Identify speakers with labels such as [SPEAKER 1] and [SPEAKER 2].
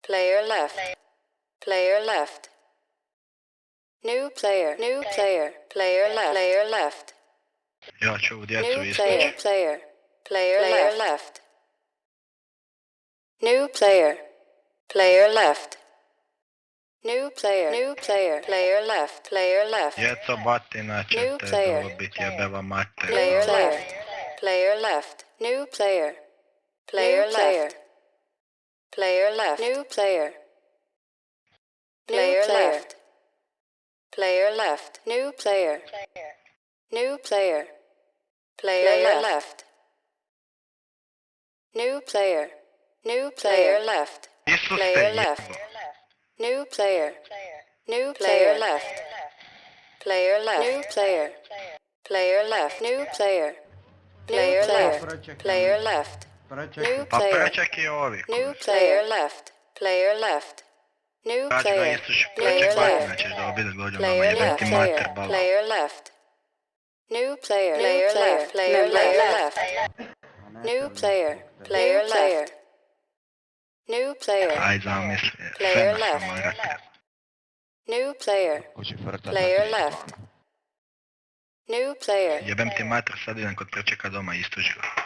[SPEAKER 1] Player left. Player left. New player. New player. Player left. Player left.
[SPEAKER 2] Ja ću ovu djecu
[SPEAKER 1] New
[SPEAKER 2] istući.
[SPEAKER 1] player. Player. Player left. New player. Player left. New player. New player. Player left. Player left.
[SPEAKER 2] Djeco batina
[SPEAKER 1] New
[SPEAKER 2] ćete
[SPEAKER 1] player.
[SPEAKER 2] dobiti, jebeva mater.
[SPEAKER 1] Player left. Player left. New player. Player left. Player left. New player. Player left. Player left. New player. New player. Player left. New player. New player left.
[SPEAKER 2] Isus
[SPEAKER 1] Player
[SPEAKER 2] te
[SPEAKER 1] left.
[SPEAKER 2] jebo.
[SPEAKER 1] New player. New player left. Player left. New player. Player left. New player. Player left. Player left. New
[SPEAKER 2] Pa
[SPEAKER 1] player.
[SPEAKER 2] prečeki ovi.
[SPEAKER 1] New player left. Player left. New
[SPEAKER 2] Kaži ga
[SPEAKER 1] player.
[SPEAKER 2] istući,
[SPEAKER 1] Player
[SPEAKER 2] preček batina
[SPEAKER 1] left.
[SPEAKER 2] ćeš dobiti godinama,
[SPEAKER 1] Player
[SPEAKER 2] jebem
[SPEAKER 1] left.
[SPEAKER 2] ti mater baba.
[SPEAKER 1] Player left. New player. Player left. Player left. New player. Player left. New player.
[SPEAKER 2] Aj zamisli,
[SPEAKER 1] Player
[SPEAKER 2] sve
[SPEAKER 1] left.
[SPEAKER 2] sam rekao.
[SPEAKER 1] New player. Player left. New player.
[SPEAKER 2] Jebem ti mater, sad idem kod prečeka doma istući ga.